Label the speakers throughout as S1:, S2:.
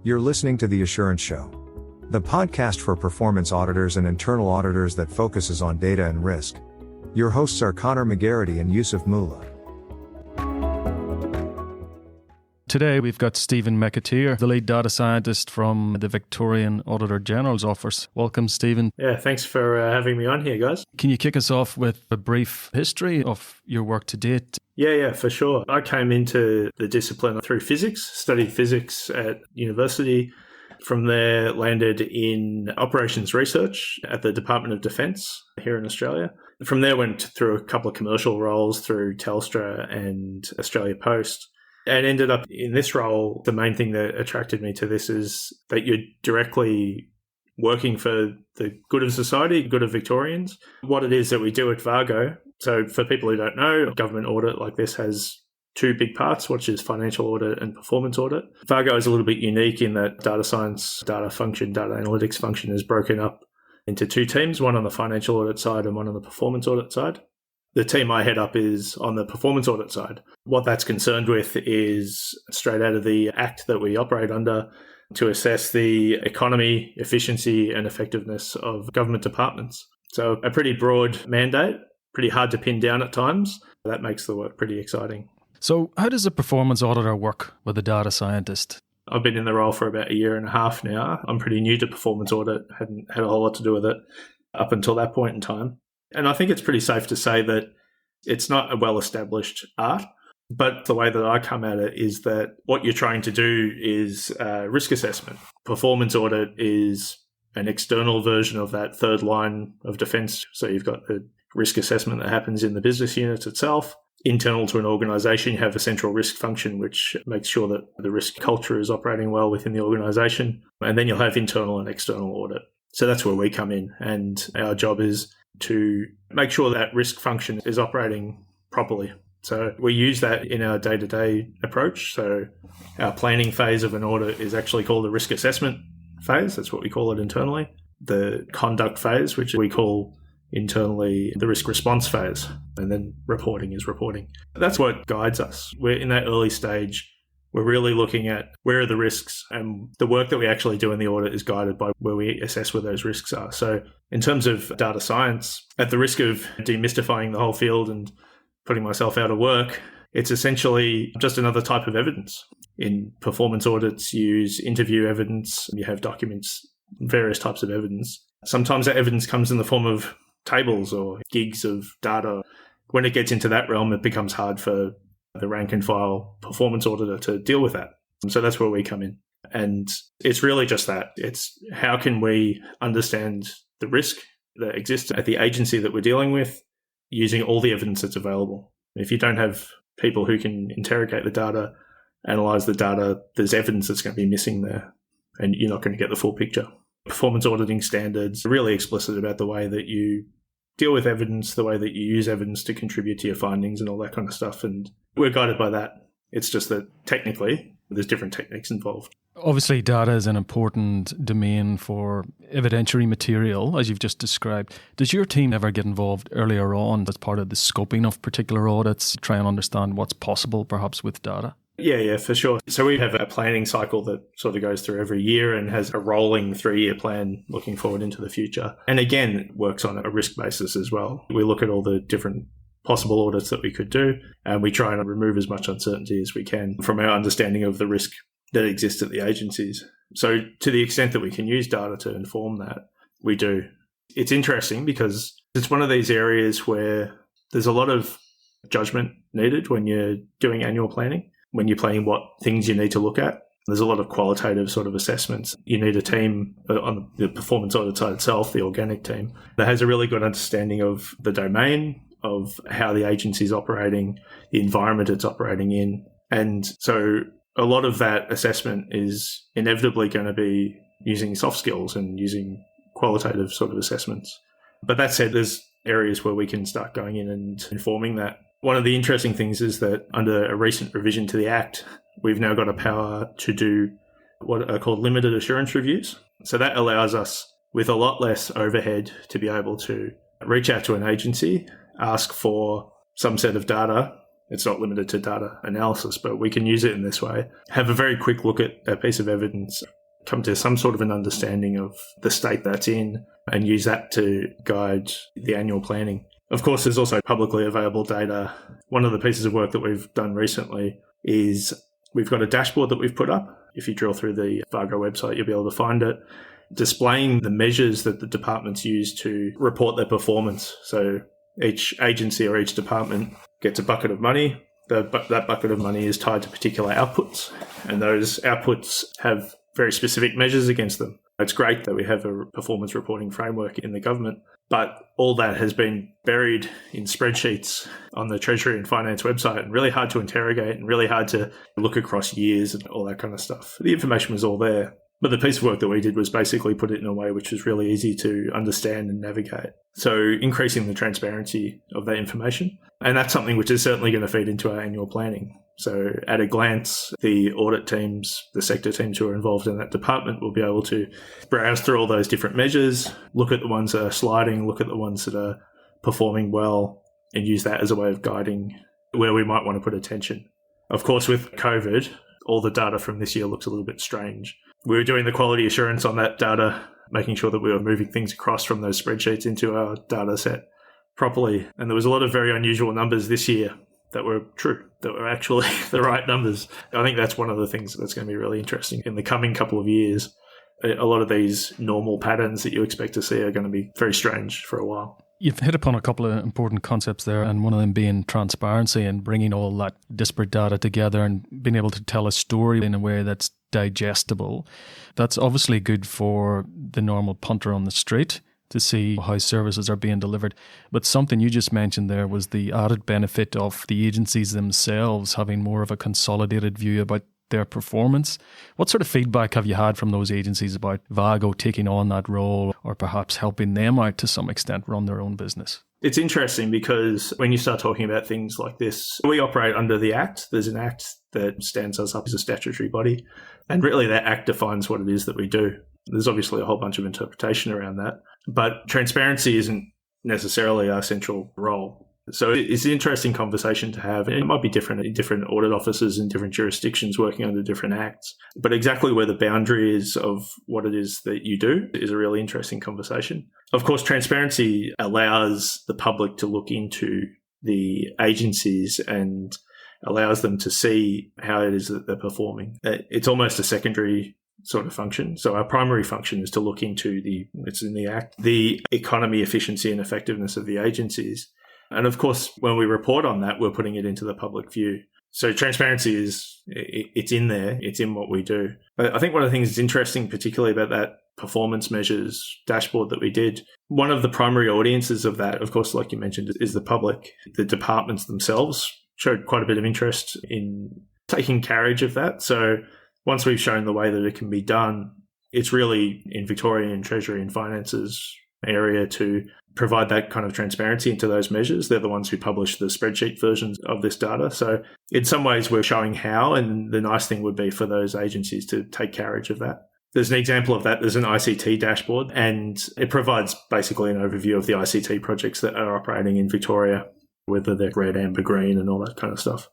S1: You're listening to The Assurance Show, the podcast for performance auditors and internal auditors that focuses on data and risk. Your hosts are Connor McGarity and Yusuf Mullah.
S2: Today we've got Stephen McAteer, the lead data scientist from the Victorian Auditor General's office. Welcome, Stephen.
S3: Yeah, thanks for having me on here, guys.
S2: Can you kick us off with a brief history of your work to date?
S3: Yeah, for sure. I came into the discipline through physics, studied physics at university. From there, landed in operations research at the Department of Defence here in Australia. From there, went through a couple of commercial roles through Telstra and Australia Post. And ended up in this role. The main thing that attracted me to this is that you're directly working for the good of society, good of Victorians. What it is that we do at VAGO. So for people who don't know, a government audit like this has two big parts, which is financial audit and performance audit. VAGO is a little bit unique in that data science, data analytics function is broken up into two teams, one on the financial audit side and one on the performance audit side. The team I head up is on the performance audit side. What that's concerned with is straight out of the Act that we operate under to assess the economy, efficiency and effectiveness of government departments. So a pretty broad mandate, pretty hard to pin down at times. That makes the work pretty exciting.
S2: So how does a performance auditor work with a data scientist?
S3: I've been in the role for about a year and a half now. I'm pretty new to performance audit, hadn't had a whole lot to do with it up until that point in time. And I think it's pretty safe to say that it's not a well-established art, but the way that I come at it is that what you're trying to do is risk assessment. Performance audit is an external version of that third line of defense. So you've got the risk assessment that happens in the business unit itself. Internal to an organization, you have a central risk function, which makes sure that the risk culture is operating well within the organization. And then you'll have internal and external audit. So that's where we come in. And our job is to make sure that risk function is operating properly. So we use that in our day-to-day approach. So our planning phase of an audit is actually called the risk assessment phase. That's what we call it internally. The conduct phase, which we call internally the risk response phase. And then reporting is reporting. That's what guides us. We're in that early stage. We're really looking at where are the risks, and the work that we actually do in the audit is guided by where we assess where those risks are. So in terms of data science, at the risk of demystifying the whole field and putting myself out of work, it's essentially just another type of evidence. In performance audits, you use interview evidence, you have documents, various types of evidence. Sometimes that evidence comes in the form of tables or gigs of data. When it gets into that realm, it becomes hard for the rank and file performance auditor to deal with that. So that's where we come in. And it's really just that. It's how can we understand the risk that exists at the agency that we're dealing with using all the evidence that's available. If you don't have people who can interrogate the data, analyze the data, there's evidence that's going to be missing there, and you're not going to get the full picture. Performance auditing standards are really explicit about the way that you deal with evidence, the way that you use evidence to contribute to your findings and all that kind of stuff. And we're guided by that. It's just that technically, there's different techniques involved.
S2: Obviously, data is an important domain for evidentiary material, as you've just described. Does your team ever get involved earlier on as part of the scoping of particular audits, try and understand what's possible perhaps with data?
S3: Yeah, for sure. So we have a planning cycle that sort of goes through every year and has a rolling 3-year plan looking forward into the future. And again, works on a risk basis as well. We look at all the different possible audits that we could do, and we try and remove as much uncertainty as we can from our understanding of the risk that exists at the agencies. So to the extent that we can use data to inform that, we do. It's interesting because it's one of these areas where there's a lot of judgment needed when you're doing annual planning. When you're planning what things you need to look at, there's a lot of qualitative sort of assessments. You need a team on the performance audit side itself, the organic team, that has a really good understanding of the domain, of how the agency is operating, the environment it's operating in. And so a lot of that assessment is inevitably going to be using soft skills and using qualitative sort of assessments. But that said, there's areas where we can start going in and informing that. One of the interesting things is that under a recent revision to the Act, we've now got a power to do what are called limited assurance reviews. So that allows us, with a lot less overhead, to be able to reach out to an agency, ask for some set of data, It's not limited to data analysis, but we can use it in this way. Have a very quick look at a piece of evidence, come to some sort of an understanding of the state that's in, and use that to guide the annual planning. Of course, there's also publicly available data. One of the pieces of work that we've done recently is we've got a dashboard that we've put up. If you drill through the VAGO website, you'll be able to find it, displaying the measures that the departments use to report their performance. So each agency or each department gets a bucket of money. That bucket of money is tied to particular outputs, and those outputs have very specific measures against them. It's great that we have a performance reporting framework in the government, but all that has been buried in spreadsheets on the Treasury and Finance website, and really hard to interrogate and really hard to look across years and all that kind of stuff. The information was all there, but the piece of work that we did was basically put it in a way which was really easy to understand and navigate. So increasing the transparency of that information. And that's something which is certainly going to feed into our annual planning. So at a glance, the audit teams, the sector teams who are involved in that department will be able to browse through all those different measures, look at the ones that are sliding, look at the ones that are performing well, and use that as a way of guiding where we might want to put attention. Of course, with COVID, all the data from this year looks a little bit strange. We were doing the quality assurance on that data, making sure that we were moving things across from those spreadsheets into our data set properly. And there was a lot of very unusual numbers this year that were true, that were actually the right numbers. I think that's one of the things that's going to be really interesting in the coming couple of years. A lot of these normal patterns that you expect to see are going to be very strange for a while.
S2: You've hit upon a couple of important concepts there, and one of them being transparency and bringing all that disparate data together and being able to tell a story in a way that's digestible. That's obviously good for the normal punter on the street to see how services are being delivered. But something you just mentioned there was the added benefit of the agencies themselves having more of a consolidated view about their performance. What sort of feedback have you had from those agencies about VAGO taking on that role, or perhaps helping them out to some extent run their own business?
S3: It's interesting because when you start talking about things like this, we operate under the Act. There's an Act that stands us up as a statutory body, and really that Act defines what it is that we do. There's obviously a whole bunch of interpretation around that, but transparency isn't necessarily our central role. So it's an interesting conversation to have. It might be different in different audit offices in different jurisdictions working under different acts, but exactly where the boundary is of what it is that you do is a really interesting conversation. Of course, transparency allows the public to look into the agencies and allows them to see how it is that they're performing. It's almost a secondary sort of function. So our primary function is to look into it's in the Act, the economy, efficiency and effectiveness of the agencies. And of course, when we report on that, we're putting it into the public view. So transparency it's in there. It's in what we do. But I think one of the things that's interesting, particularly about that performance measures dashboard that we did, one of the primary audiences of that, of course, like you mentioned, is the public. The departments themselves showed quite a bit of interest in taking carriage of that. So once we've shown the way that it can be done, it's really in Victorian Treasury and Finance's area to provide that kind of transparency into those measures. They're the ones who publish the spreadsheet versions of this data. So in some ways, we're showing how, and the nice thing would be for those agencies to take carriage of that. There's an example of that. There's an ICT dashboard, and it provides basically an overview of the ICT projects that are operating in Victoria, whether they're red, amber, green, and all that kind of stuff,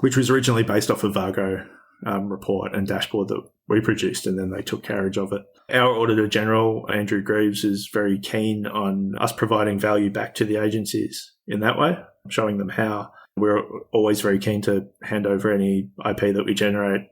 S3: which was originally based off of VAGO report and dashboard that we produced, and then they took carriage of it. Our Auditor General, Andrew Greaves, is very keen on us providing value back to the agencies in that way, showing them how. We're always very keen to hand over any IP that we generate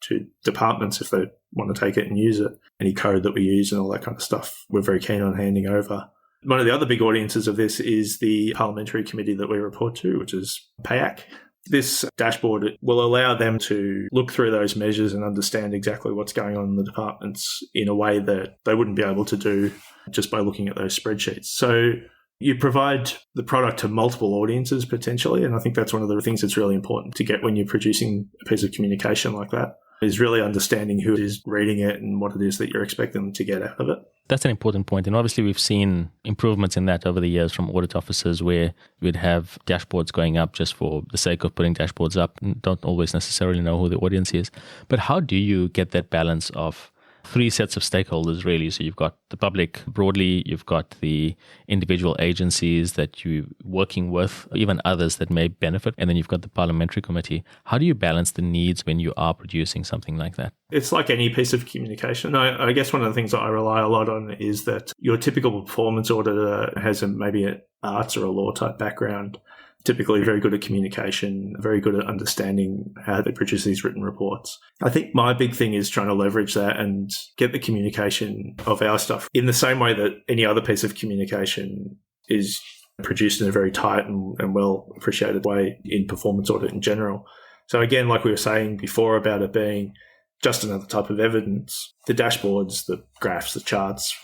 S3: to departments if they want to take it and use it, any code that we use and all that kind of stuff. We're very keen on handing over. One of the other big audiences of this is the parliamentary committee that we report to, which is PAAC. This dashboard will allow them to look through those measures and understand exactly what's going on in the departments in a way that they wouldn't be able to do just by looking at those spreadsheets. So you provide the product to multiple audiences potentially, and I think that's one of the things that's really important to get when you're producing a piece of communication like that, is really understanding who is reading it and what it is that you're expecting them to get out of it.
S4: That's an important point. And obviously we've seen improvements in that over the years from audit offices where we'd have dashboards going up just for the sake of putting dashboards up and don't always necessarily know who the audience is. But how do you get that balance of three sets of stakeholders, really. So you've got the public broadly, you've got the individual agencies that you're working with, even others that may benefit, and then you've got the parliamentary committee. How do you balance the needs when you are producing something like that?
S3: It's like any piece of communication. I guess one of the things that I rely a lot on is that your typical performance auditor has maybe an arts or a law type background, typically very good at communication, very good at understanding how they produce these written reports. I think my big thing is trying to leverage that and get the communication of our stuff in the same way that any other piece of communication is produced in a very tight and well appreciated way in performance audit in general. So again, like we were saying before about it being just another type of evidence, the dashboards, the graphs, the charts,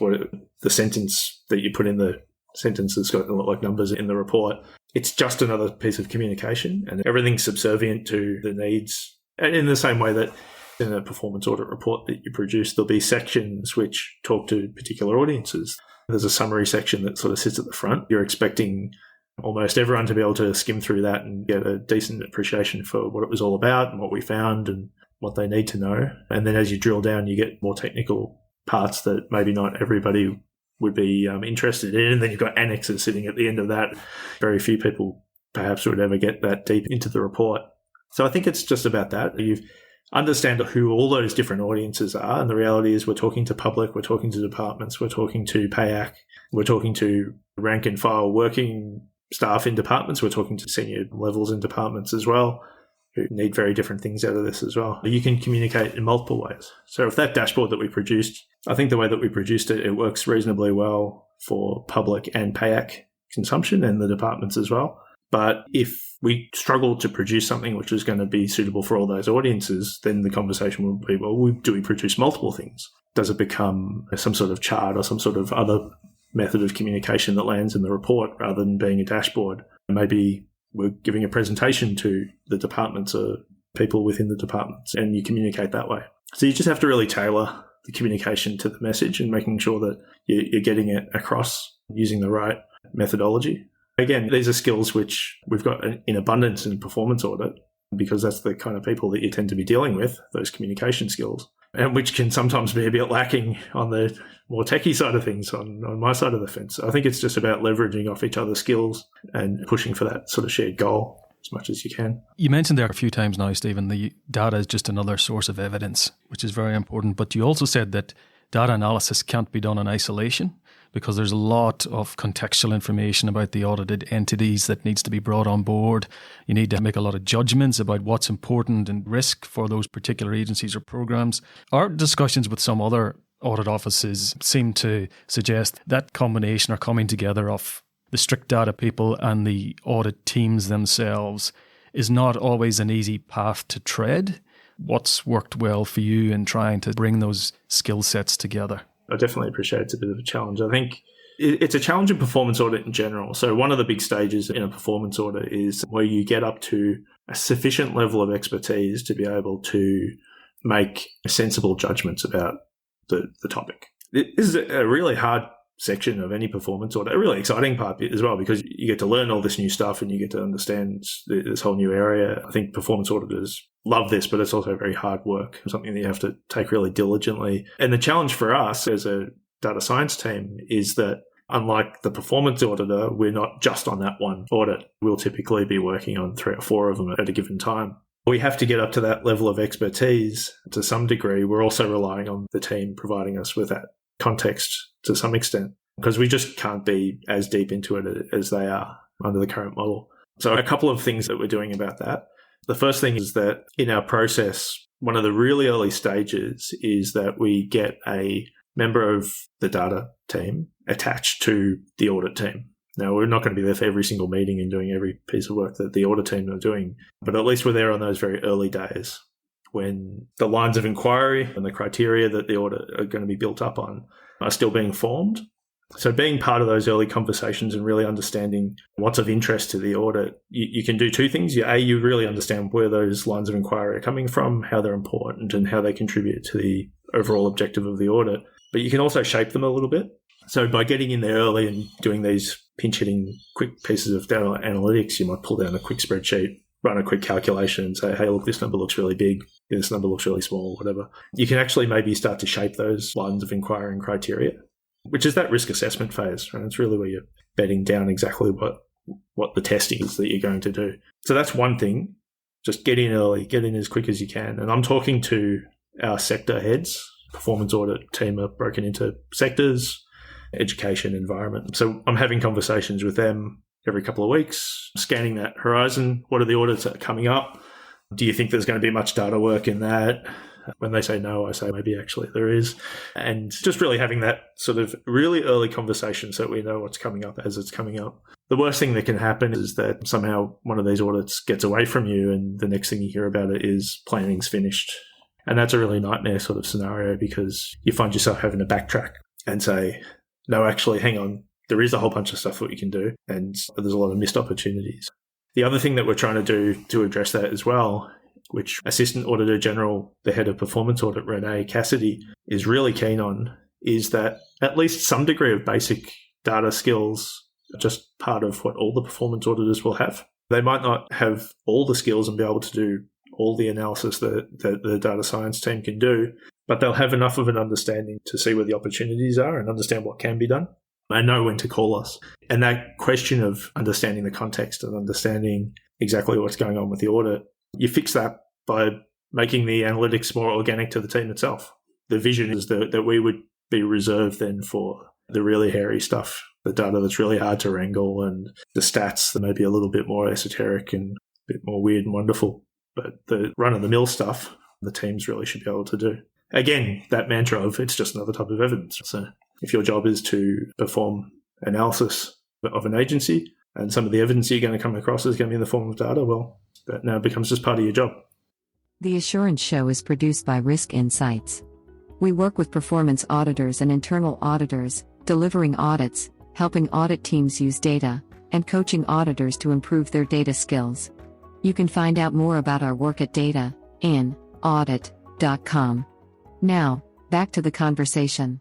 S3: the sentence that you put in the sentence that's got like numbers in the report, it's just another piece of communication, and everything's subservient to the needs. And in the same way that in a performance audit report that you produce, there'll be sections which talk to particular audiences. There's a summary section that sort of sits at the front. You're expecting almost everyone to be able to skim through that and get a decent appreciation for what it was all about and what we found and what they need to know. And then as you drill down, you get more technical parts that maybe not everybody would be interested in. And then you've got annexes sitting at the end of that. Very few people perhaps would ever get that deep into the report. So I think it's just about that. You understand who all those different audiences are. And the reality is we're talking to public, we're talking to departments, we're talking to PAYAC, we're talking to rank and file working staff in departments, we're talking to senior levels in departments as well, who need very different things out of this as well. You can communicate in multiple ways. So if that dashboard that we produced, I think the way that we produced it, it works reasonably well for public and PAYAC consumption and the departments as well. But if we struggle to produce something which is going to be suitable for all those audiences, then the conversation will be, well, do we produce multiple things? Does it become some sort of chart or some sort of other method of communication that lands in the report rather than being a dashboard? Maybe we're giving a presentation to the departments or people within the departments, and you communicate that way. So you just have to really tailor the communication to the message and making sure that you're getting it across using the right methodology. Again, these are skills which we've got in abundance in performance audit because that's the kind of people that you tend to be dealing with, those communication skills, and which can sometimes be a bit lacking on the more techie side of things, on my side of the fence. I think it's just about leveraging off each other's skills and pushing for that sort of shared goal as much as you can.
S2: You mentioned there a few times now, Stephen, the data is just another source of evidence, which is very important. But you also said that data analysis can't be done in isolation because there's a lot of contextual information about the audited entities that needs to be brought on board. You need to make a lot of judgments about what's important and risk for those particular agencies or programs. Our discussions with some other audit offices seem to suggest that combination or coming together of the strict data people and the audit teams themselves is not always an easy path to tread. What's worked well for you in trying to bring those skill sets together?
S3: I definitely appreciate it's a bit of a challenge. I think it's a challenge in performance audit in general. So one of the big stages in a performance audit is where you get up to a sufficient level of expertise to be able to make sensible judgments about the topic. This is a really hard section of any performance audit, a really exciting part as well, because you get to learn all this new stuff and you get to understand this whole new area. I think performance auditors love this, but it's also very hard work, something that you have to take really diligently. And the challenge for us as a data science team is that unlike the performance auditor, we're not just on that one audit. We'll typically be working on 3 or 4 of them at a given time. We have to get up to that level of expertise to some degree. We're also relying on the team providing us with that context to some extent, because we just can't be as deep into it as they are under the current model. So a couple of things that we're doing about that. The first thing is that in our process, one of the really early stages is that we get a member of the data team attached to the audit team. Now, we're not going to be there for every single meeting and doing every piece of work that the audit team are doing, but at least we're there on those very early days when the lines of inquiry and the criteria that the audit are going to be built up on are still being formed. So being part of those early conversations and really understanding what's of interest to the audit, you can do 2 things. You really understand where those lines of inquiry are coming from, how they're important and how they contribute to the overall objective of the audit. But you can also shape them a little bit. So by getting in there early and doing these pinch-hitting quick pieces of data analytics, you might pull down a quick spreadsheet, run a quick calculation and say, hey, look, this number looks really big. this number looks really small, whatever. You can actually maybe start to shape those lines of inquiry and criteria, which is that risk assessment phase. And it's really where you're bedding down exactly what the testing is that you're going to do. So that's one thing. Just get in early, get in as quick as you can. And I'm talking to our sector heads. Performance audit team are broken into sectors, education, environment. So I'm having conversations with them every couple of weeks, scanning that horizon. What are the audits that are coming up? Do you think there's going to be much data work in that? When they say no, I say maybe actually there is. And just really having that sort of really early conversation so that we know what's coming up as it's coming up. The worst thing that can happen is that somehow one of these audits gets away from you and the next thing you hear about it is planning's finished. And that's a really nightmare sort of scenario because you find yourself having to backtrack and say, no, actually, hang on, there is a whole bunch of stuff that we can do and there's a lot of missed opportunities. The other thing that we're trying to do to address that as well, which Assistant Auditor General, the head of Performance Audit, Renee Cassidy, is really keen on, is that at least some degree of basic data skills are just part of what all the performance auditors will have. They might not have all the skills and be able to do all the analysis that the data science team can do, but they'll have enough of an understanding to see where the opportunities are and understand what can be done and know when to call us. And that question of understanding the context and understanding exactly what's going on with the audit, you fix that by making the analytics more organic to the team itself. The vision is that we would be reserved then for the really hairy stuff, the data that's really hard to wrangle and the stats that may be a little bit more esoteric and a bit more weird and wonderful. But the run-of-the-mill stuff, the teams really should be able to do. Again, that mantra of it's just another type of evidence. So if your job is to perform analysis of an agency and some of the evidence you're going to come across is going to be in the form of data, well, that now becomes just part of your job.
S5: The Assurance Show is produced by Risk Insights. We work with performance auditors and internal auditors, delivering audits, helping audit teams use data, and coaching auditors to improve their data skills. You can find out more about our work at data-in-audit.com. Now, back to the conversation.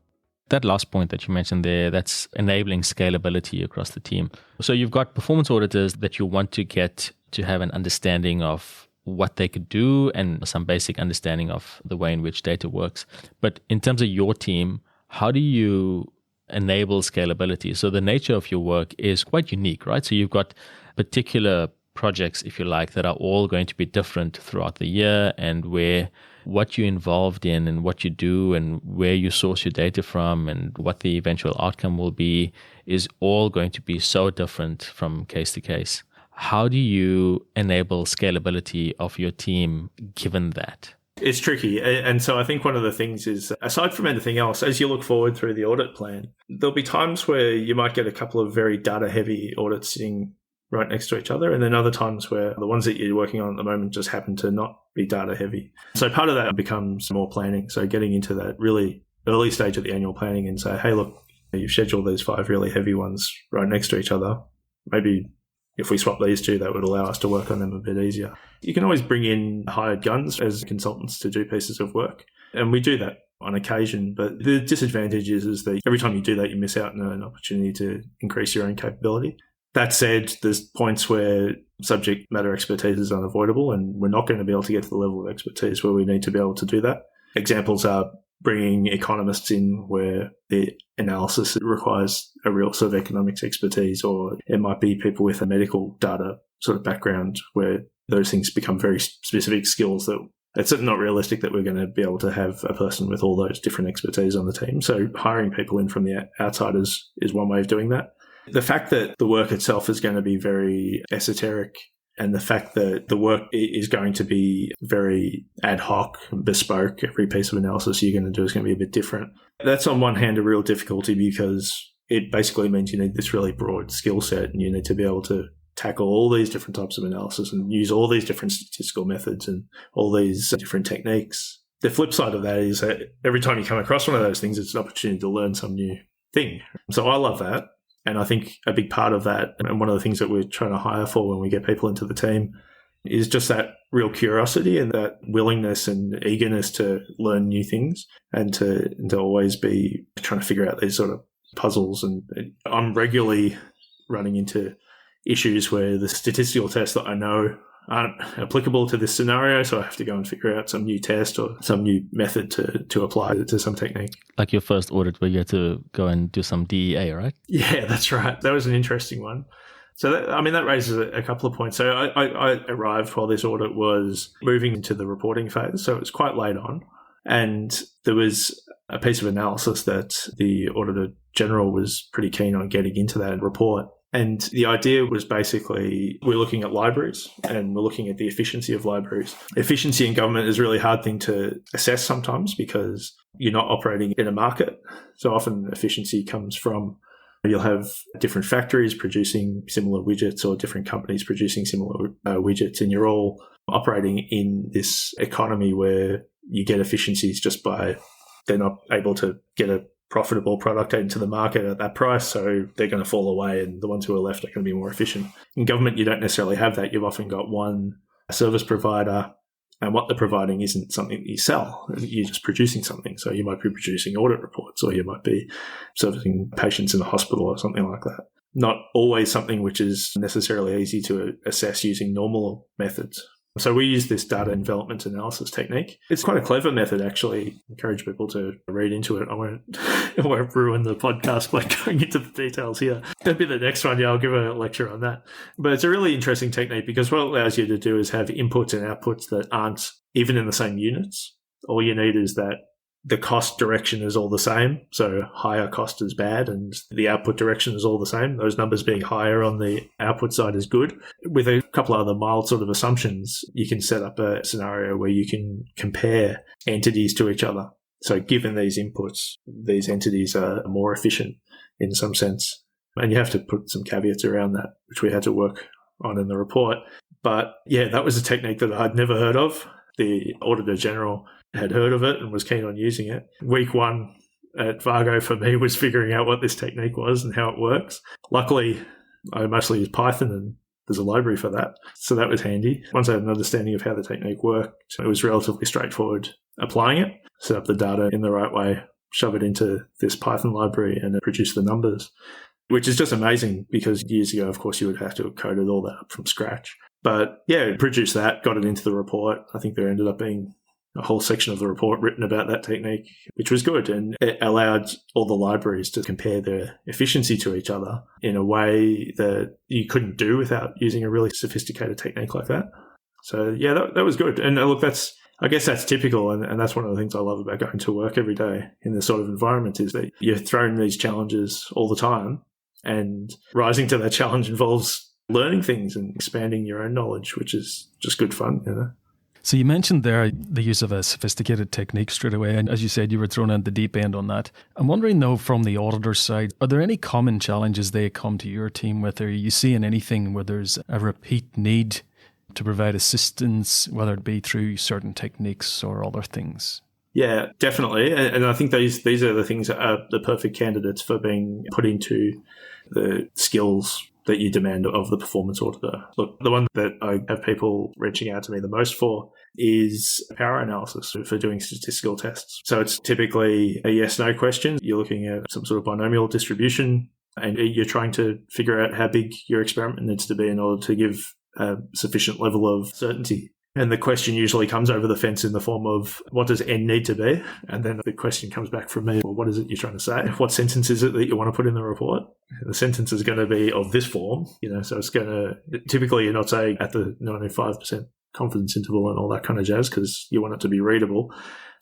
S4: That last point that you mentioned there, that's enabling scalability across the team. So you've got performance auditors that you want to get to have an understanding of what they could do and some basic understanding of the way in which data works. But in terms of your team, how do you enable scalability? So the nature of your work is quite unique, right? So you've got particular projects, if you like, that are all going to be different throughout the year, and where what you're involved in and what you do and where you source your data from and what the eventual outcome will be is all going to be so different from case to case. How do you enable scalability of your team given that?
S3: It's tricky. And so I think one of the things is, aside from anything else, as you look forward through the audit plan, there'll be times where you might get a couple of very data-heavy audits sitting right next to each other, and then other times where the ones that you're working on at the moment just happen to not be data-heavy. So part of that becomes more planning. So getting into that really early stage of the annual planning and say, hey, look, you've scheduled these 5 really heavy ones right next to each other. Maybe if we swap these two, that would allow us to work on them a bit easier. You can always bring in hired guns as consultants to do pieces of work. And we do that on occasion. But the disadvantage is that every time you do that, you miss out on an opportunity to increase your own capability. That said, there's points where subject matter expertise is unavoidable, and we're not going to be able to get to the level of expertise where we need to be able to do that. Examples are bringing economists in where the analysis requires a real sort of economics expertise, or it might be people with a medical data sort of background where those things become very specific skills that it's not realistic that we're going to be able to have a person with all those different expertise on the team. So hiring people in from the outside is one way of doing that. The fact that the work itself is going to be very esoteric, and the fact that the work is going to be very ad hoc, bespoke, every piece of analysis you're going to do is going to be a bit different. That's on one hand a real difficulty because it basically means you need this really broad skill set, and you need to be able to tackle all these different types of analysis and use all these different statistical methods and all these different techniques. The flip side of that is that every time you come across one of those things, it's an opportunity to learn some new thing. So I love that. And I think a big part of that, and one of the things that we're trying to hire for when we get people into the team, is just that real curiosity and that willingness and eagerness to learn new things and to always be trying to figure out these sort of puzzles. And I'm regularly running into issues where the statistical test that I know aren't applicable to this scenario, so I have to go and figure out some new test or some new method to apply to some technique.
S4: Like your first audit where you had to go and do some DEA, right?
S3: Yeah, that's right. That was an interesting one. So, that raises a couple of points. So I arrived while this audit was moving into the reporting phase, so it was quite late on. And there was a piece of analysis that the Auditor General was pretty keen on getting into that report. And the idea was basically we're looking at libraries and we're looking at the efficiency of libraries. Efficiency in government is a really hard thing to assess sometimes because you're not operating in a market. So often efficiency comes from you'll have different factories producing similar widgets or different companies producing similar widgets, and you're all operating in this economy where you get efficiencies just by they're not able to get a profitable product into the market at that price, so they're going to fall away, and the ones who are left are going to be more efficient. In government, you don't necessarily have that. You've often got one service provider, and what they're providing isn't something that you sell. You're just producing something. So you might be producing audit reports, or you might be servicing patients in a hospital or something like that. Not always something which is necessarily easy to assess using normal methods. So we use this data development analysis technique. It's quite a clever method, actually. I encourage people to read into it. I won't ruin the podcast by going into the details here. That'd be the next one. Yeah, I'll give a lecture on that. But it's a really interesting technique because what it allows you to do is have inputs and outputs that aren't even in the same units. All you need is that the cost direction is all the same. So higher cost is bad and the output direction is all the same. Those numbers being higher on the output side is good. With a couple of other mild sort of assumptions, you can set up a scenario where you can compare entities to each other. So given these inputs, these entities are more efficient in some sense. And you have to put some caveats around that, which we had to work on in the report. But yeah, that was a technique that I'd never heard of. The Auditor General had heard of it and was keen on using it. Week one at VAGO for me was figuring out what this technique was and how it works. Luckily, I mostly use Python and there's a library for that. So that was handy. Once I had an understanding of how the technique worked, it was relatively straightforward applying it, set up the data in the right way, shove it into this Python library and produce the numbers, which is just amazing because years ago, of course, you would have to have coded all that up from scratch. But yeah, produced that, got it into the report. I think there ended up being a whole section of the report written about that technique, which was good. And it allowed all the libraries to compare their efficiency to each other in a way that you couldn't do without using a really sophisticated technique like that. So yeah, that was good. And look, I guess that's typical. And that's one of the things I love about going to work every day in this sort of environment is that you're thrown these challenges all the time. And rising to that challenge involves learning things and expanding your own knowledge, which is just good fun, you know.
S2: So you mentioned there the use of a sophisticated technique straight away. And as you said, you were thrown at the deep end on that. I'm wondering, though, from the auditor's side, are there any common challenges they come to your team with? Are you seeing anything where there's a repeat need to provide assistance, whether it be through certain techniques or other things?
S3: Yeah, definitely. And I think these are the things that are the perfect candidates for being put into the skills that you demand of the performance auditor. Look, the one that I have people reaching out to me the most for is power analysis for doing statistical tests. So it's typically a yes-no question. You're looking at some sort of binomial distribution and you're trying to figure out how big your experiment needs to be in order to give a sufficient level of certainty. And the question usually comes over the fence in the form of, what does N need to be? And then the question comes back from me, well, what is it you're trying to say? What sentence is it that you want to put in the report? The sentence is going to be of this form, so it's going to, typically you're not saying at the 95% confidence interval and all that kind of jazz because you want it to be readable.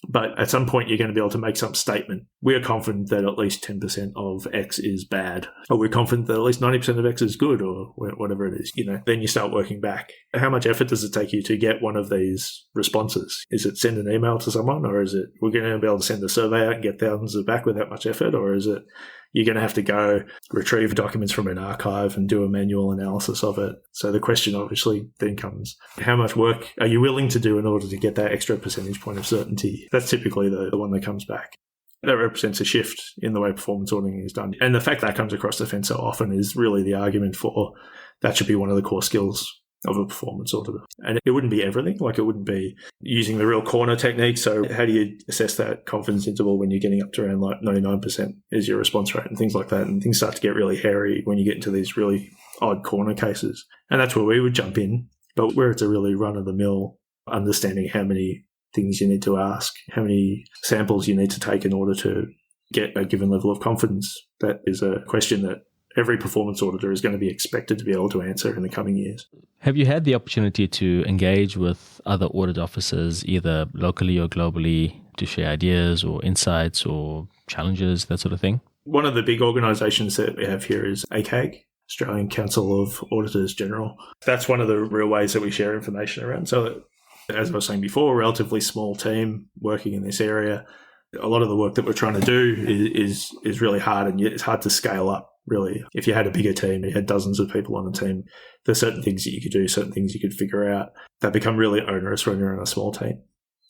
S3: But at some point, you're going to be able to make some statement. We are confident that at least 10% of X is bad, or we're confident that at least 90% of X is good, or whatever it is. Then you start working back. How much effort does it take you to get one of these responses? Is it send an email to someone, or is it we're going to be able to send a survey out and get thousands of back with that much effort, or is it you're going to have to go retrieve documents from an archive and do a manual analysis of it? So the question obviously then comes, how much work are you willing to do in order to get that extra percentage point of certainty? That's typically the one that comes back. That represents a shift in the way performance auditing is done. And the fact that comes across the fence so often is really the argument for that should be one of the core skills of a performance auditor. And it wouldn't be everything, like it wouldn't be using the real corner technique. So how do you assess that confidence interval when you're getting up to around like 99% is your response rate and things like that? And things start to get really hairy when you get into these really odd corner cases. And that's where we would jump in. But where it's a really run-of-the-mill, understanding how many things you need to ask, how many samples you need to take in order to get a given level of confidence, that is a question that every performance auditor is going to be expected to be able to answer in the coming years.
S4: Have you had the opportunity to engage with other audit officers, either locally or globally, to share ideas or insights or challenges, that sort of thing?
S3: One of the big organisations that we have here is ACAG, Australian Council of Auditors General. That's one of the real ways that we share information around. So, as I was saying before, a relatively small team working in this area. A lot of the work that we're trying to do is really hard, and it's hard to scale up, really. If you had a bigger team, you had dozens of people on a team, there's certain things that you could do, certain things you could figure out that become really onerous when you're in a small team.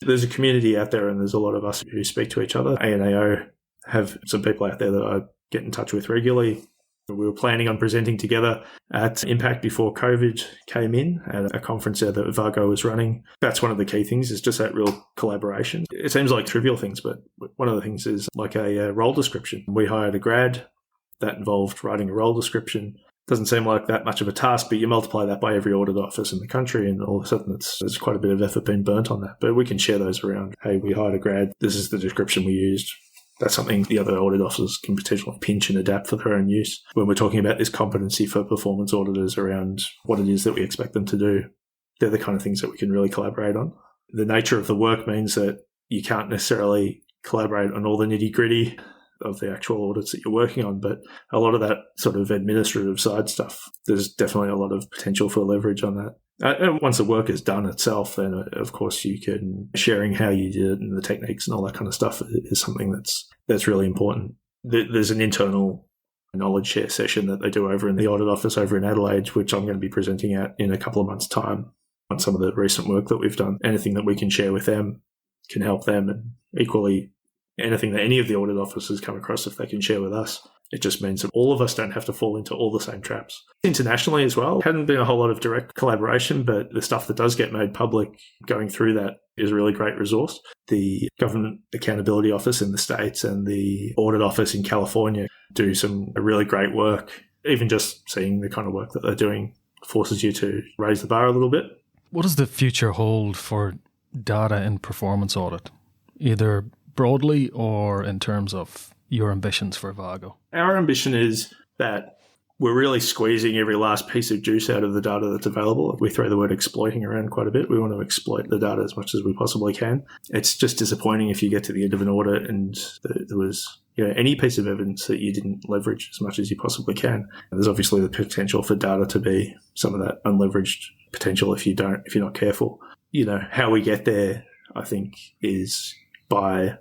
S3: There's a community out there, and there's a lot of us who speak to each other. ANAO have some people out there that I get in touch with regularly. We were planning on presenting together at Impact before COVID came in at a conference there that VAGO was running. That's one of the key things, is just that real collaboration. It seems like trivial things, but one of the things is like a role description. We hired a grad that involved writing a role description. Doesn't seem like that much of a task, but you multiply that by every audit office in the country, and all of a sudden there's quite a bit of effort being burnt on that. But we can share those around. Hey, we hired a grad. This is the description we used. That's something the other audit officers can potentially pinch and adapt for their own use. When we're talking about this competency for performance auditors around what it is that we expect them to do, they're the kind of things that we can really collaborate on. The nature of the work means that you can't necessarily collaborate on all the nitty-gritty of the actual audits that you're working on, but a lot of that sort of administrative side stuff, there's definitely a lot of potential for leverage on that. And once the work is done itself, then of course you can, sharing how you did it and the techniques and all that kind of stuff is something that's really important. There's an internal knowledge share session that they do over in the audit office over in Adelaide, which I'm going to be presenting at in a couple of months' time on some of the recent work that we've done. Anything that we can share with them can help them, and equally anything that any of the audit officers come across, if they can share with us, it just means that all of us don't have to fall into all the same traps. Internationally as well, hadn't been a whole lot of direct collaboration, but the stuff that does get made public going through that is a really great resource. The Government Accountability Office in the States and the Audit Office in California do some really great work. Even just seeing the kind of work that they're doing forces you to raise the bar a little bit.
S2: What does the future hold for data in performance audit, either broadly or in terms of your ambitions for VAGO?
S3: Our ambition is that we're really squeezing every last piece of juice out of the data that's available. We throw the word exploiting around quite a bit. We want to exploit the data as much as we possibly can. It's just disappointing if you get to the end of an audit and there was any piece of evidence that you didn't leverage as much as you possibly can. And there's obviously the potential for data to be some of that unleveraged potential if you're not careful. How we get there, I think, is by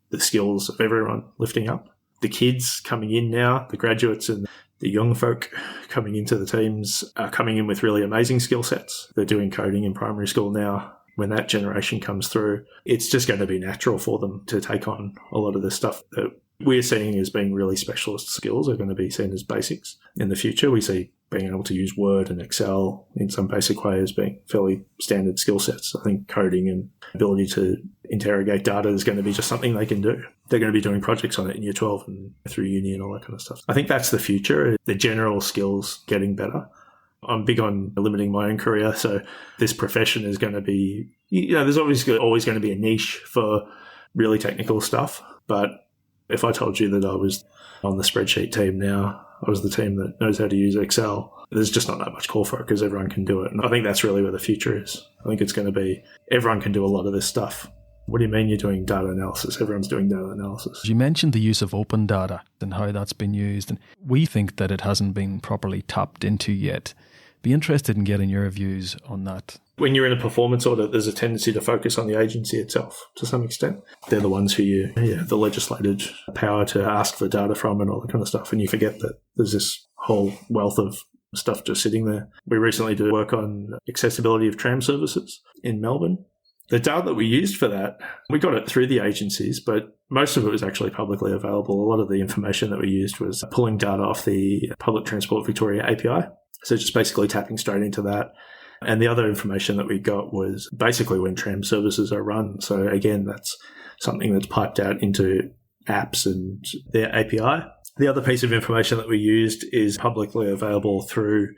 S3: the skills of everyone lifting up. The kids coming in now, the graduates and the young folk coming into the teams are coming in with really amazing skill sets. They're doing coding in primary school now. When that generation comes through, it's just going to be natural for them to take on a lot of the stuff that we're seeing as being really specialist skills are going to be seen as basics. In the future, we see being able to use Word and Excel in some basic way as being fairly standard skill sets. I think coding and ability to interrogate data is going to be just something they can do. They're going to be doing projects on it in year 12 and through uni and all that kind of stuff. I think that's the future, the general skills getting better. I'm big on limiting my own career, so this profession is going to be, there's obviously always going to be a niche for really technical stuff, but if I told you that I was on the spreadsheet team now, I was the team that knows how to use Excel, there's just not that much call for it because everyone can do it. And I think that's really where the future is. I think it's going to be everyone can do a lot of this stuff. What do you mean you're doing data analysis? Everyone's doing data analysis.
S2: You mentioned the use of open data and how that's been used. And we think that it hasn't been properly tapped into yet. Be interested in getting your views on that.
S3: When you're in a performance audit, there's a tendency to focus on the agency itself to some extent. They're the ones who the legislated power to ask for data from and all that kind of stuff. And you forget that there's this whole wealth of stuff just sitting there. We recently did work on accessibility of tram services in Melbourne. The data that we used for that, we got it through the agencies, but most of it was actually publicly available. A lot of the information that we used was pulling data off the Public Transport Victoria API. So just basically tapping straight into that. And the other information that we got was basically when tram services are run. So again, that's something that's piped out into apps and their API. The other piece of information that we used is publicly available through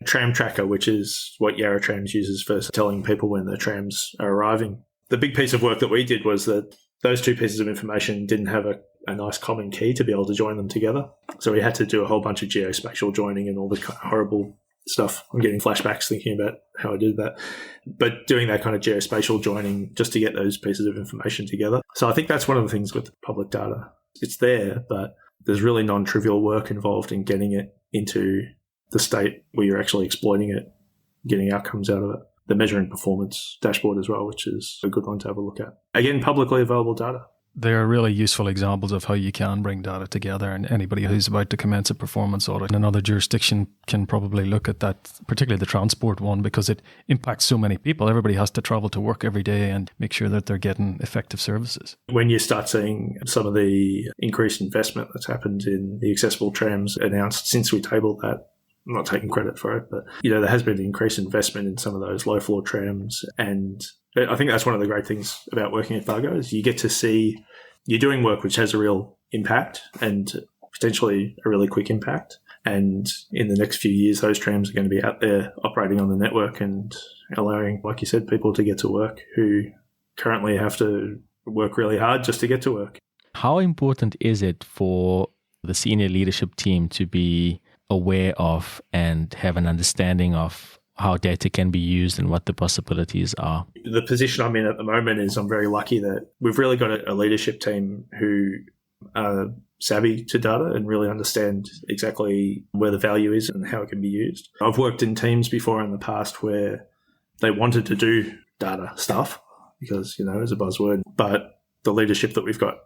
S3: tram tracker, which is what Yarra Trams uses for telling people when the trams are arriving. The big piece of work that we did was that those two pieces of information didn't have a nice common key to be able to join them together. So we had to do a whole bunch of geospatial joining and all the kind of horrible stuff. I'm getting flashbacks thinking about how I did that. But doing that kind of geospatial joining just to get those pieces of information together. So I think that's one of the things with public data. It's there, but there's really non-trivial work involved in getting it into the state where you're actually exploiting it, getting outcomes out of it. The measuring performance dashboard as well, which is a good one to have a look at. Again, publicly available data.
S2: They're really useful examples of how you can bring data together, and anybody who's about to commence a performance audit in another jurisdiction can probably look at that, particularly the transport one, because it impacts so many people. Everybody has to travel to work every day and make sure that they're getting effective services.
S3: When you start seeing some of the increased investment that's happened in the accessible trams announced since we tabled that, I'm not taking credit for it, but there has been increased investment in some of those low floor trams. And I think that's one of the great things about working at VAGO is you get to see you're doing work which has a real impact and potentially a really quick impact. And in the next few years, those trams are going to be out there operating on the network and allowing, like you said, people to get to work who currently have to work really hard just to get to work.
S4: How important is it for the senior leadership team to be aware of and have an understanding of how data can be used and what the possibilities are?
S3: The position I'm in at the moment is I'm very lucky that we've really got a leadership team who are savvy to data and really understand exactly where the value is and how it can be used. I've worked in teams before in the past where they wanted to do data stuff because, it's a buzzword, but the leadership that we've got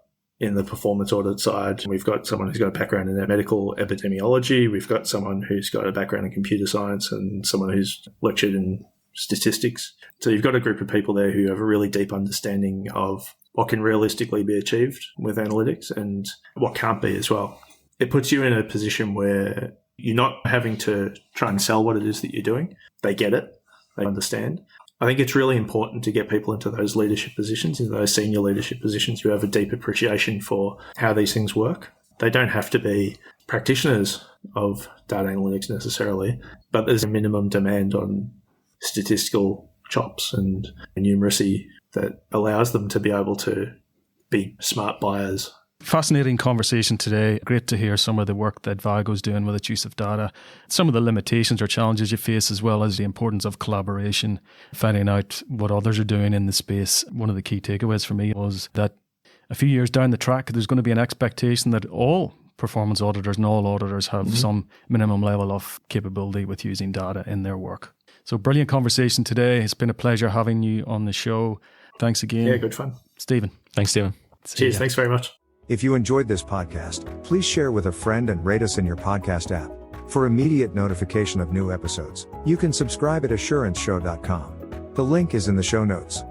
S3: in the performance audit side, we've got someone who's got a background in medical epidemiology. We've got someone who's got a background in computer science and someone who's lectured in statistics. So you've got a group of people there who have a really deep understanding of what can realistically be achieved with analytics and what can't be as well. It puts you in a position where you're not having to try and sell what it is that you're doing. They get it. They understand. I think it's really important to get people into those leadership positions, into those senior leadership positions who have a deep appreciation for how these things work. They don't have to be practitioners of data analytics necessarily, but there's a minimum demand on statistical chops and numeracy that allows them to be able to be smart buyers.
S2: Fascinating conversation today. Great to hear some of the work that VAGO's doing with its use of data, some of the limitations or challenges you face, as well as the importance of collaboration, finding out what others are doing in the space. One of the key takeaways for me was that a few years down the track, there's going to be an expectation that all performance auditors and all auditors have some minimum level of capability with using data in their work. So brilliant conversation today. It's been a pleasure having you on the show. Thanks again.
S3: Yeah, good fun.
S2: Stephen.
S4: Thanks, Stephen.
S3: Cheers. Thanks very much.
S1: If you enjoyed this podcast, please share with a friend and rate us in your podcast app. For immediate notification of new episodes, you can subscribe at assuranceshow.com. The link is in the show notes.